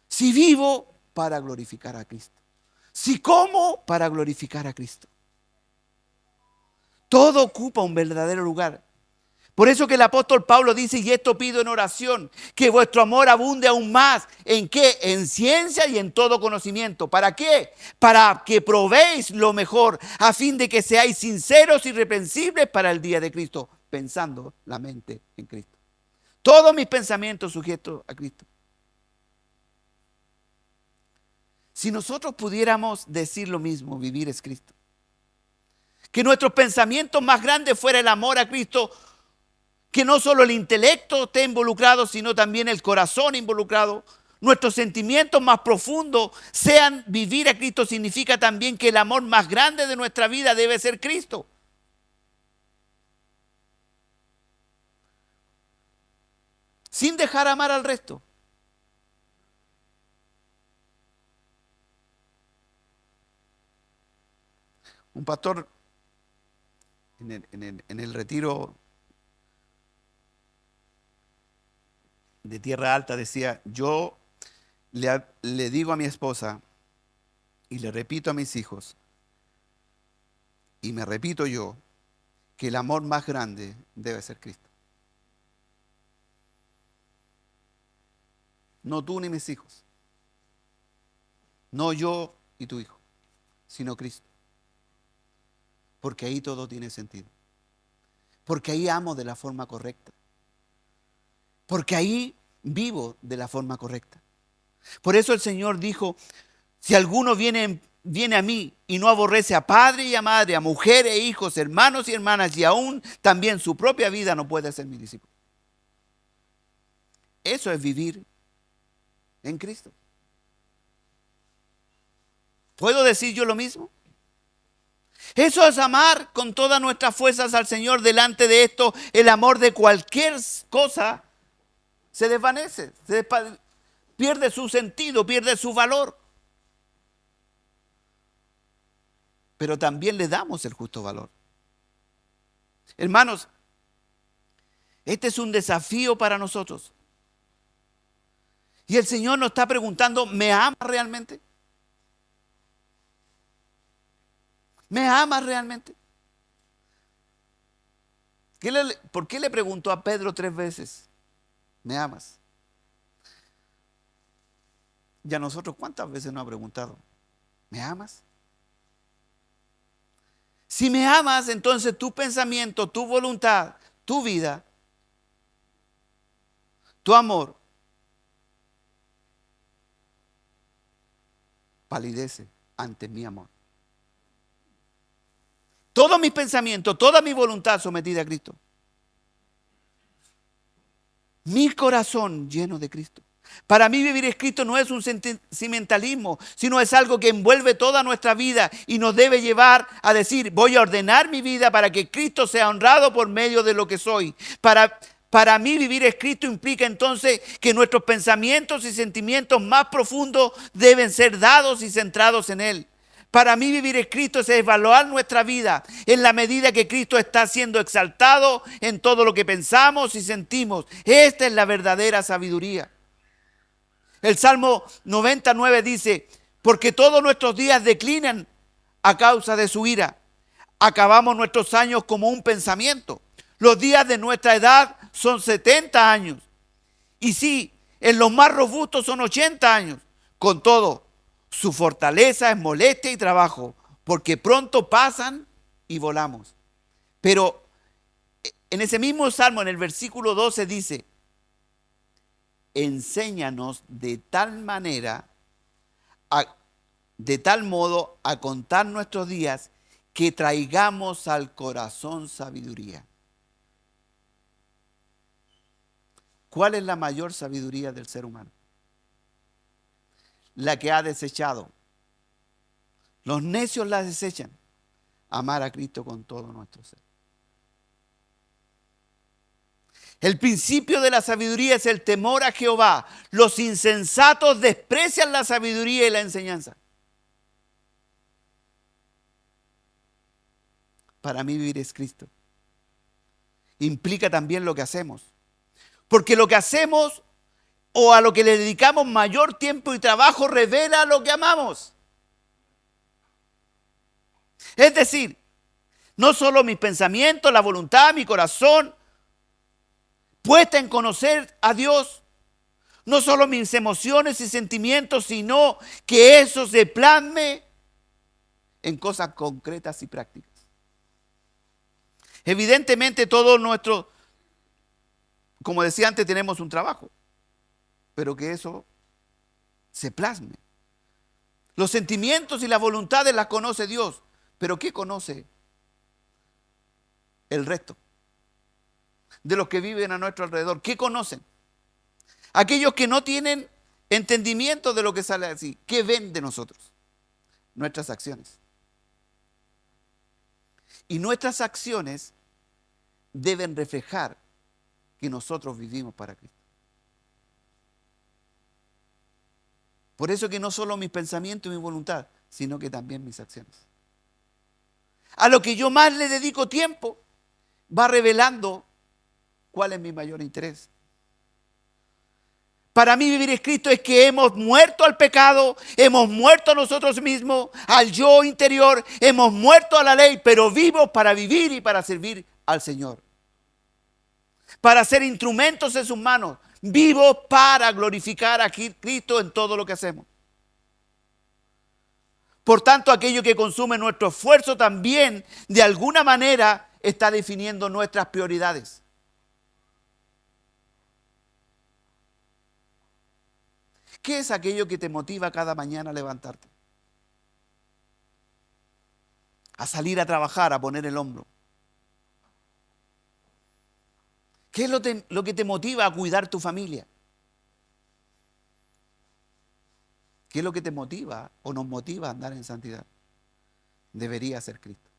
Si vivo, para glorificar a Cristo. Si como, para glorificar a Cristo. Todo ocupa un verdadero lugar. Por eso que el apóstol Pablo dice, y esto pido en oración, que vuestro amor abunde aún más. ¿En qué? En ciencia y en todo conocimiento. ¿Para qué? Para que probéis lo mejor, a fin de que seáis sinceros y irreprensibles para el día de Cristo, pensando la mente en Cristo. Todos mis pensamientos sujetos a Cristo. Si nosotros pudiéramos decir lo mismo, vivir es Cristo. Que nuestros pensamientos más grandes fuera el amor a Cristo, que no solo el intelecto esté involucrado, sino también el corazón involucrado. Nuestros sentimientos más profundos sean vivir a Cristo, significa también que el amor más grande de nuestra vida debe ser Cristo. Sin dejar amar al resto. Un pastor en el retiro de Tierra Alta decía, yo le digo a mi esposa y le repito a mis hijos y me repito yo que el amor más grande debe ser Cristo. No tú ni mis hijos, no yo y tu hijo, sino Cristo. Porque ahí todo tiene sentido. Porque ahí amo de la forma correcta. Porque ahí vivo de la forma correcta. Por eso el Señor dijo, si alguno viene a mí y no aborrece a padre y a madre, a mujer e hijos, hermanos y hermanas, y aún también su propia vida, no puede ser mi discípulo. Eso es vivir en Cristo. ¿Puedo decir yo lo mismo? Eso es amar con todas nuestras fuerzas al Señor. Delante de esto, el amor de cualquier cosa se desvanece, pierde su sentido, pierde su valor. Pero también le damos el justo valor. Hermanos, este es un desafío para nosotros. Y el Señor nos está preguntando, ¿me amas realmente? ¿Me amas realmente? ¿Por qué le preguntó a Pedro 3 veces? ¿Me amas? ¿Y a nosotros cuántas veces nos ha preguntado? ¿Me amas? Si me amas, entonces tu pensamiento, tu voluntad, tu vida, tu amor, palidece ante mi amor. Todos mis pensamientos, toda mi voluntad sometida a Cristo. Mi corazón lleno de Cristo. Para mí vivir en Cristo no es un sentimentalismo, sino es algo que envuelve toda nuestra vida y nos debe llevar a decir, voy a ordenar mi vida para que Cristo sea honrado por medio de lo que soy. Para mí vivir en Cristo implica entonces que nuestros pensamientos y sentimientos más profundos deben ser dados y centrados en Él. Para mí vivir en Cristo es evaluar nuestra vida en la medida que Cristo está siendo exaltado en todo lo que pensamos y sentimos. Esta es la verdadera sabiduría. El Salmo 99 dice, porque todos nuestros días declinan a causa de su ira. Acabamos nuestros años como un pensamiento. Los días de nuestra edad son 70 años. Y sí, en los más robustos son 80 años. Con todo, su fortaleza es molestia y trabajo, porque pronto pasan y volamos. Pero en ese mismo salmo, en el versículo 12 dice, enséñanos de tal manera, de tal modo a contar nuestros días, que traigamos al corazón sabiduría. ¿Cuál es la mayor sabiduría del ser humano? La que ha desechado. Los necios la desechan. Amar a Cristo con todo nuestro ser. El principio de la sabiduría es el temor a Jehová. Los insensatos desprecian la sabiduría y la enseñanza. Para mí vivir es Cristo. Implica también lo que hacemos. Porque lo que hacemos o a lo que le dedicamos mayor tiempo y trabajo revela lo que amamos. Es decir, no solo mis pensamientos, la voluntad, mi corazón, puesta en conocer a Dios, no solo mis emociones y sentimientos, sino que eso se plasme en cosas concretas y prácticas. Evidentemente todo nuestro, como decía antes, tenemos un trabajo, pero que eso se plasme. Los sentimientos y las voluntades las conoce Dios, pero ¿qué conoce el resto de los que viven a nuestro alrededor? ¿Qué conocen? Aquellos que no tienen entendimiento de lo que sale así, ¿qué ven de nosotros? Nuestras acciones. Y nuestras acciones deben reflejar que nosotros vivimos para Cristo. Por eso que no solo mis pensamientos y mi voluntad, sino que también mis acciones. A lo que yo más le dedico tiempo, va revelando cuál es mi mayor interés. Para mí vivir es Cristo es que hemos muerto al pecado, hemos muerto a nosotros mismos, al yo interior, hemos muerto a la ley, pero vivos para vivir y para servir al Señor. Para ser instrumentos en sus manos, vivos para glorificar a Cristo en todo lo que hacemos. Por tanto, aquello que consume nuestro esfuerzo también, de alguna manera, está definiendo nuestras prioridades. ¿Qué es aquello que te motiva cada mañana a levantarte? A salir a trabajar, a poner el hombro. ¿Qué es lo que te motiva a cuidar tu familia? ¿Qué es lo que te motiva o nos motiva a andar en santidad? Debería ser Cristo.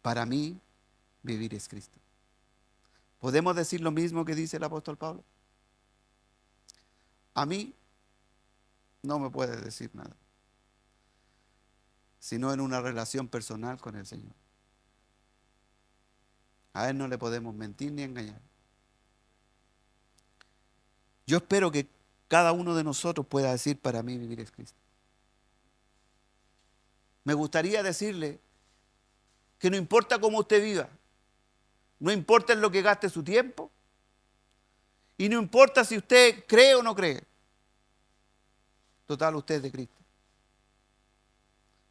Para mí, vivir es Cristo. ¿Podemos decir lo mismo que dice el apóstol Pablo? A mí no me puede decir nada, sino en una relación personal con el Señor. A Él no le podemos mentir ni engañar. Yo espero que cada uno de nosotros pueda decir, para mí vivir es Cristo. Me gustaría decirle que no importa cómo usted viva, no importa en lo que gaste su tiempo, y no importa si usted cree o no cree. Total, usted es de Cristo.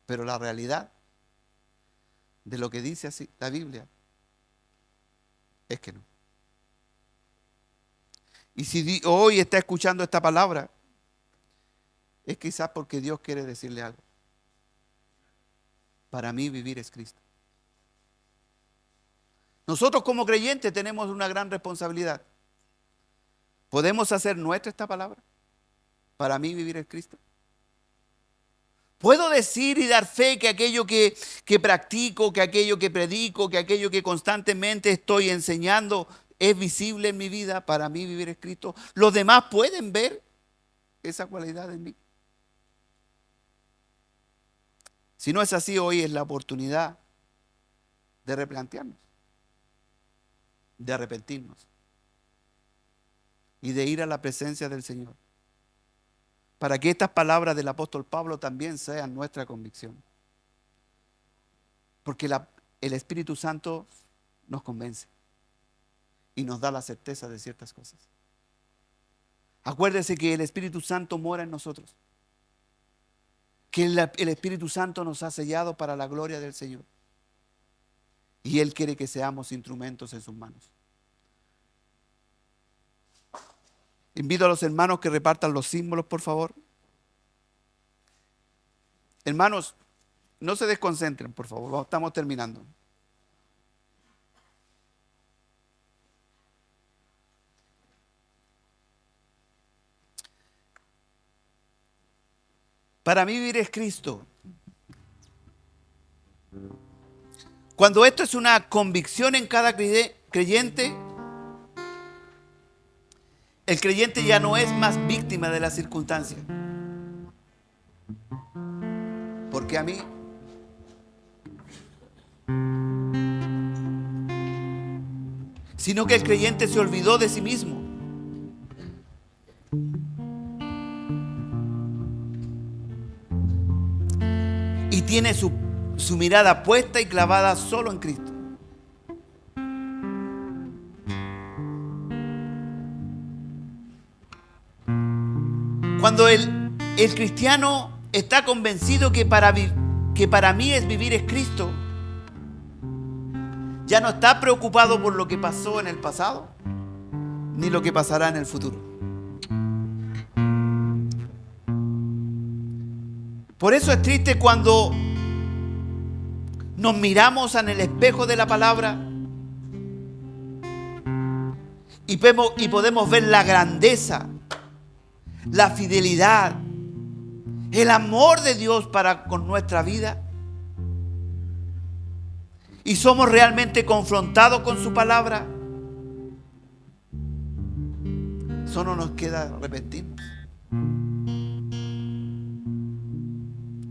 Pero la realidad de lo que dice así la Biblia es que no. Y si hoy está escuchando esta palabra, es quizás porque Dios quiere decirle algo. Para mí vivir es Cristo. Nosotros como creyentes tenemos una gran responsabilidad. ¿Podemos hacer nuestra esta palabra? Para mí vivir es Cristo. ¿Puedo decir y dar fe que aquello que practico, que aquello que predico, que aquello que constantemente estoy enseñando es visible en mi vida? Para mí vivir es Cristo. ¿Los demás pueden ver esa cualidad en mí? Si no es así, hoy es la oportunidad de replantearnos, de arrepentirnos y de ir a la presencia del Señor, para que estas palabras del apóstol Pablo también sean nuestra convicción. Porque el Espíritu Santo nos convence y nos da la certeza de ciertas cosas. Acuérdese que el Espíritu Santo mora en nosotros, que el Espíritu Santo nos ha sellado para la gloria del Señor, y Él quiere que seamos instrumentos en sus manos. Invito a los hermanos que repartan los símbolos, por favor. Hermanos, no se desconcentren, por favor, estamos terminando. Para mí vivir es Cristo. Cuando esto es una convicción en cada creyente, el creyente ya no es más víctima de las circunstancias. Porque a mí, sino que el creyente se olvidó de sí mismo. Y tiene su mirada puesta y clavada solo en Cristo. Cuando el cristiano está convencido que para mí vivir es Cristo, ya no está preocupado por lo que pasó en el pasado, ni lo que pasará en el futuro. Por eso es triste cuando nos miramos en el espejo de la palabra y podemos ver la grandeza, la fidelidad, el amor de Dios para con nuestra vida, y somos realmente confrontados con su palabra. Solo nos queda arrepentirnos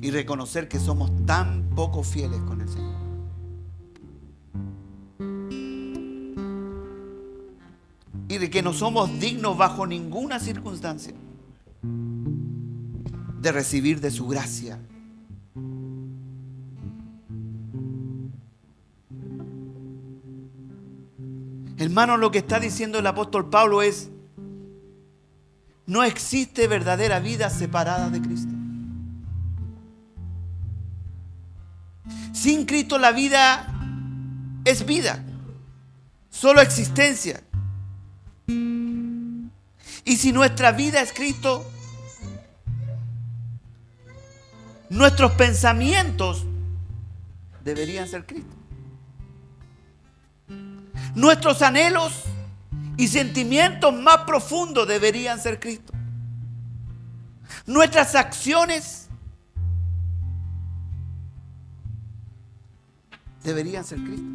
y reconocer que somos tan poco fieles con el Señor. Y de que no somos dignos bajo ninguna circunstancia de recibir de su gracia. Hermanos, lo que está diciendo el apóstol Pablo es: no existe verdadera vida separada de Cristo. Sin Cristo la vida es vida, solo existencia. Y si nuestra vida es Cristo, nuestros pensamientos deberían ser Cristo. Nuestros anhelos y sentimientos más profundos deberían ser Cristo. Nuestras acciones deberían ser Cristo.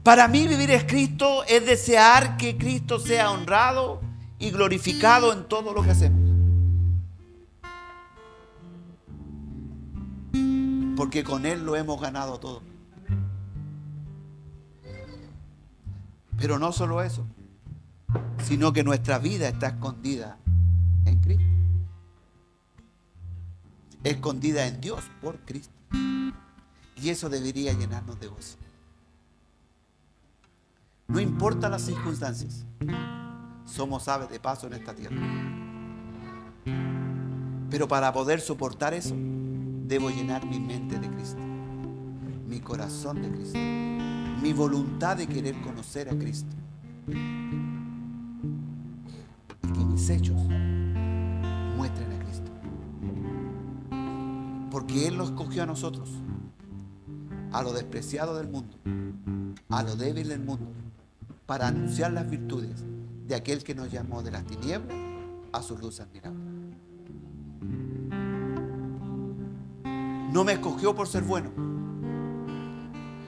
Para mí vivir es Cristo, es desear que Cristo sea honrado y glorificado en todo lo que hacemos. Porque con Él lo hemos ganado todo. Pero no solo eso, sino que nuestra vida está escondida en Cristo. Escondida en Dios por Cristo. Y eso debería llenarnos de gozo. No importa las circunstancias, somos aves de paso en esta tierra. Pero para poder soportar eso, debo llenar mi mente de Cristo, mi corazón de Cristo, mi voluntad de querer conocer a Cristo, y que mis hechos muestren a Cristo. Porque Él lo escogió a nosotros, a lo despreciado del mundo, a lo débil del mundo, para anunciar las virtudes de aquel que nos llamó de las tinieblas a su luz admirable. No me escogió por ser bueno.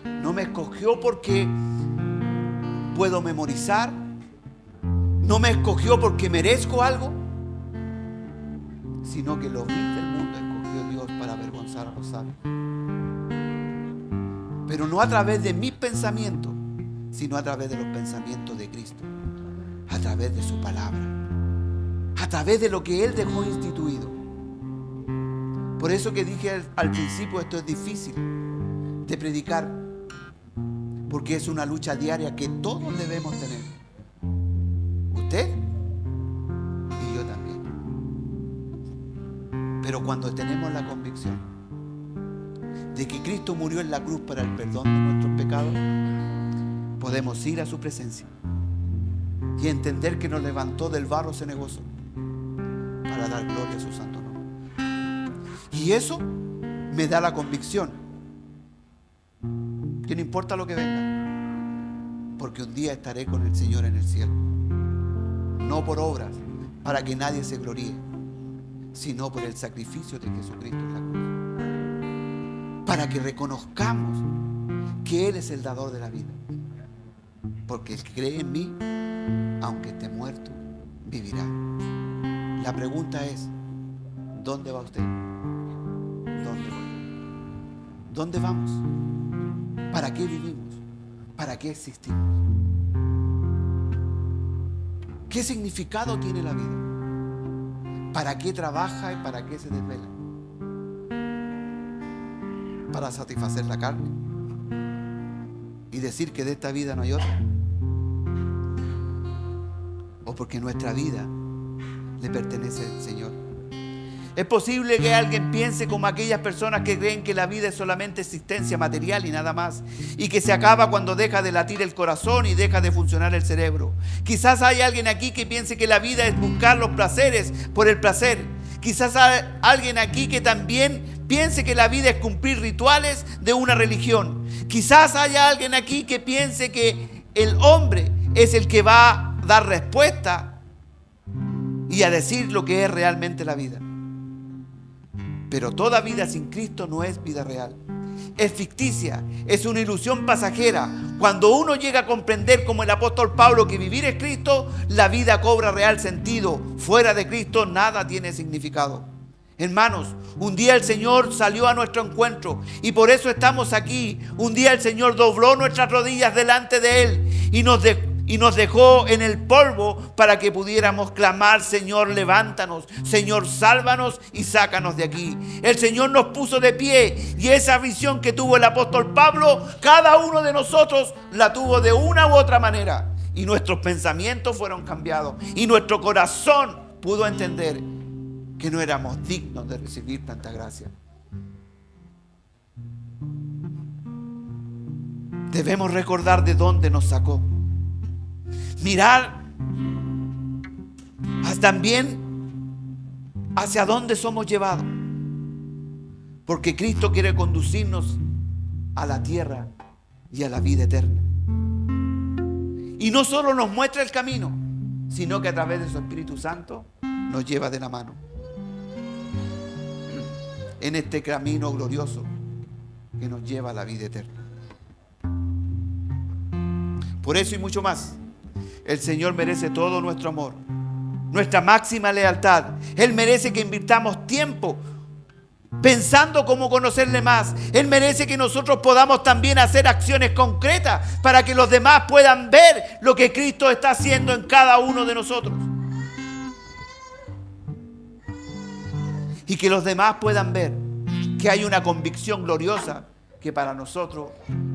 No me escogió porque puedo memorizar. No me escogió porque merezco algo. Sino que lo vil del mundo escogió Dios para avergonzar a los sabios. Pero no a través de mis pensamientos, sino a través de los pensamientos de Cristo, a través de su palabra, a través de lo que Él dejó instituido. Por eso que dije al principio, esto es difícil de predicar, porque es una lucha diaria que todos debemos tener. Usted y yo también. Pero cuando tenemos la convicción de que Cristo murió en la cruz para el perdón de nuestros pecados, podemos ir a su presencia y entender que nos levantó del barro cenagoso para dar gloria a su santo nombre. Y eso me da la convicción que no importa lo que venga, porque un día estaré con el Señor en el cielo. No por obras, para que nadie se gloríe, sino por el sacrificio de Jesucristo en la cruz. Para que reconozcamos que Él es el dador de la vida. Porque el que cree en mí, aunque esté muerto, vivirá. La pregunta es, ¿dónde va usted? ¿Dónde voy? ¿Dónde vamos? ¿Para qué vivimos? ¿Para qué existimos? ¿Qué significado tiene la vida? ¿Para qué trabaja y para qué se desvela? ¿Para satisfacer la carne y decir que de esta vida no hay otra? ¿O porque nuestra vida le pertenece al Señor? Es posible que alguien piense como aquellas personas que creen que la vida es solamente existencia material y nada más, y que se acaba cuando deja de latir el corazón y deja de funcionar el cerebro. Quizás hay alguien aquí que piense que la vida es buscar los placeres por el placer. Quizás hay alguien aquí que también piense que la vida es cumplir rituales de una religión. Quizás haya alguien aquí que piense que el hombre es el que va a dar respuesta y a decir lo que es realmente la vida. Pero toda vida sin Cristo no es vida real. Es ficticia, es una ilusión pasajera. Cuando uno llega a comprender, como el apóstol Pablo, que vivir es Cristo, la vida cobra real sentido. Fuera de Cristo nada tiene significado. Hermanos, un día el Señor salió a nuestro encuentro y por eso estamos aquí. Un día el Señor dobló nuestras rodillas delante de Él y nos dejó en el polvo para que pudiéramos clamar: Señor, levántanos, Señor, sálvanos y sácanos de aquí. El Señor nos puso de pie y esa visión que tuvo el apóstol Pablo, cada uno de nosotros la tuvo de una u otra manera. Y nuestros pensamientos fueron cambiados y nuestro corazón pudo entender que no éramos dignos de recibir tanta gracia. Debemos recordar de dónde nos sacó. Mirar también hacia dónde somos llevados. Porque Cristo quiere conducirnos a la tierra y a la vida eterna. Y no solo nos muestra el camino, sino que a través de su Espíritu Santo nos lleva de la mano en este camino glorioso que nos lleva a la vida eterna. Por eso y mucho más, el Señor merece todo nuestro amor, nuestra máxima lealtad. Él merece que invirtamos tiempo pensando cómo conocerle más. Él merece que nosotros podamos también hacer acciones concretas para que los demás puedan ver lo que Cristo está haciendo en cada uno de nosotros. Y que los demás puedan ver que hay una convicción gloriosa que para nosotros,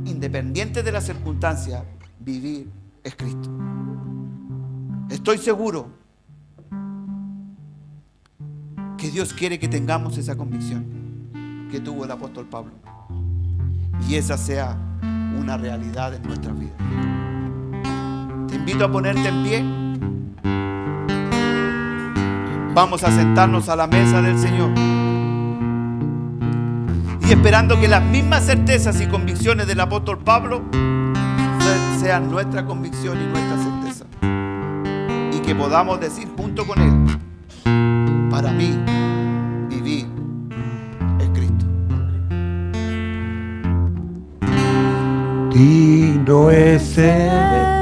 independiente de las circunstancias, vivir es Cristo. Estoy seguro que Dios quiere que tengamos esa convicción que tuvo el apóstol Pablo y esa sea una realidad en nuestras vidas. Te invito a ponerte en pie. Vamos a sentarnos a la mesa del Señor y esperando que las mismas certezas y convicciones del apóstol Pablo sean nuestra convicción y nuestra certeza, y que podamos decir junto con él: para mí vivir es Cristo. Digno es el